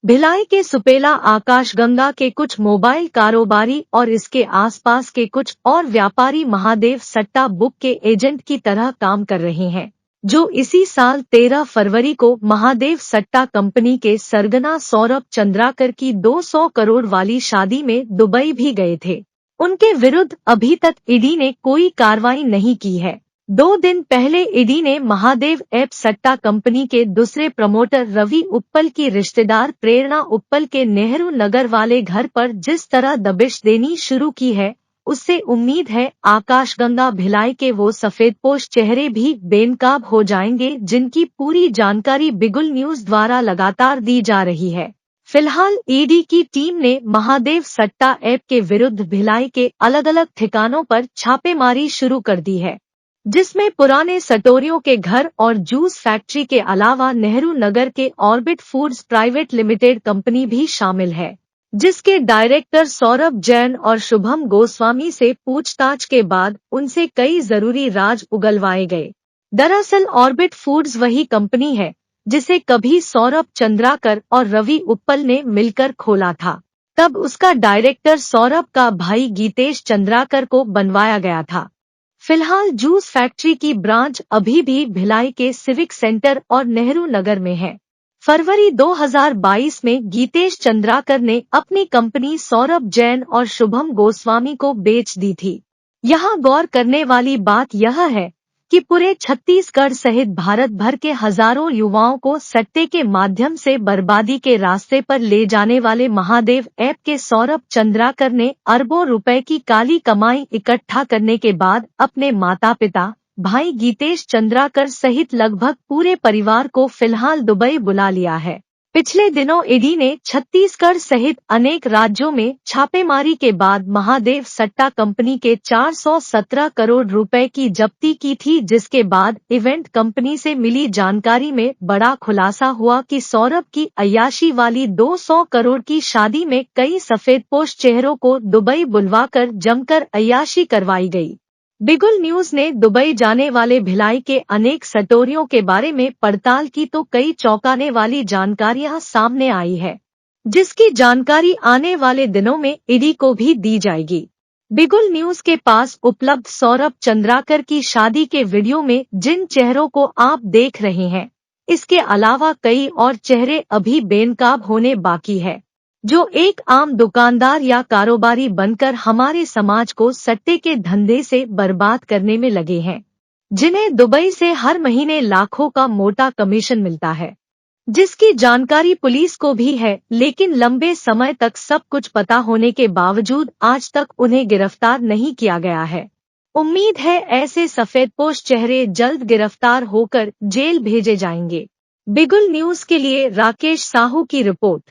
भिलाई के सुपेला आकाशगंगा के कुछ मोबाइल कारोबारी और इसके आसपास के कुछ और व्यापारी महादेव सट्टा बुक के एजेंट की तरह काम कर रहे हैं, जो इसी साल 13 फरवरी को महादेव सट्टा कंपनी के सरगना सौरभ चंद्राकर की 200 करोड़ वाली शादी में दुबई भी गए थे। उनके विरुद्ध अभी तक ईडी ने कोई कार्रवाई नहीं की है। 2 दिन पहले ईडी ने महादेव ऐप सट्टा कंपनी के दूसरे प्रमोटर रवि उप्पल की रिश्तेदार प्रेरणा उप्पल के नेहरू नगर वाले घर पर जिस तरह दबिश देनी शुरू की है, उससे उम्मीद है आकाशगंगा भिलाई के वो सफेदपोश चेहरे भी बेनकाब हो जाएंगे, जिनकी पूरी जानकारी बिगुल न्यूज द्वारा लगातार दी जा रही है। फिलहाल ईडी की टीम ने महादेव सट्टा ऐप के विरुद्ध भिलाई के अलग अलग ठिकानों पर छापेमारी शुरू कर दी है, जिसमें पुराने सटोरियों के घर और जूस फैक्ट्री के अलावा नेहरू नगर के orbit foods private limited company भी शामिल है, जिसके डायरेक्टर सौरभ जैन और शुभम गोस्वामी से पूछताछ के बाद उनसे कई जरूरी राज उगलवाए गए। दरअसल ऑर्बिट फूड्स वही कंपनी है जिसे कभी सौरभ चंद्राकर और रवि उप्पल ने मिलकर खोला था। तब उसका डायरेक्टर सौरभ का भाई गीतेश चंद्राकर को बनवाया गया था। फिलहाल जूस फैक्ट्री की ब्रांच अभी भी भिलाई के सिविक सेंटर और नेहरू नगर में है। फरवरी 2022 में गीतेश चंद्राकर ने अपनी कंपनी सौरभ जैन और शुभम गोस्वामी को बेच दी थी। यहाँ गौर करने वाली बात यह है कि पूरे छत्तीसगढ़ सहित भारत भर के हजारों युवाओं को सट्टे के माध्यम से बर्बादी के रास्ते पर ले जाने वाले महादेव ऐप के सौरभ चंद्राकर ने अरबों रुपए की काली कमाई इकट्ठा करने के बाद अपने माता पिता, भाई गीतेश चंद्राकर सहित लगभग पूरे परिवार को फिलहाल दुबई बुला लिया है। पिछले दिनों ईडी ने छत्तीसगढ़ सहित अनेक राज्यों में छापेमारी के बाद महादेव सट्टा कंपनी के 417 करोड़ रुपए की जब्ती की थी, जिसके बाद इवेंट कंपनी से मिली जानकारी में बड़ा खुलासा हुआ कि सौरभ की अय्याशी वाली 200 करोड़ की शादी में कई सफेदपोश चेहरों को दुबई बुलवाकर जमकर अय्याशी करवाई गई। बिगुल न्यूज ने दुबई जाने वाले भिलाई के अनेक सटोरियों के बारे में पड़ताल की तो कई चौंकाने वाली जानकारियां सामने आई है, जिसकी जानकारी आने वाले दिनों में ईडी को भी दी जाएगी। बिगुल न्यूज के पास उपलब्ध सौरभ चंद्राकर की शादी के वीडियो में जिन चेहरों को आप देख रहे हैं, इसके अलावा कई और चेहरे अभी बेनकाब होने बाकी है, जो एक आम दुकानदार या कारोबारी बनकर हमारे समाज को सट्टे के धंधे से बर्बाद करने में लगे हैं, जिन्हें दुबई से हर महीने लाखों का मोटा कमीशन मिलता है, जिसकी जानकारी पुलिस को भी है, लेकिन लंबे समय तक सब कुछ पता होने के बावजूद आज तक उन्हें गिरफ्तार नहीं किया गया है। उम्मीद है ऐसे सफेदपोश चेहरे जल्द गिरफ्तार होकर जेल भेजे जाएंगे। बिगुल न्यूज के लिए राकेश साहू की रिपोर्ट।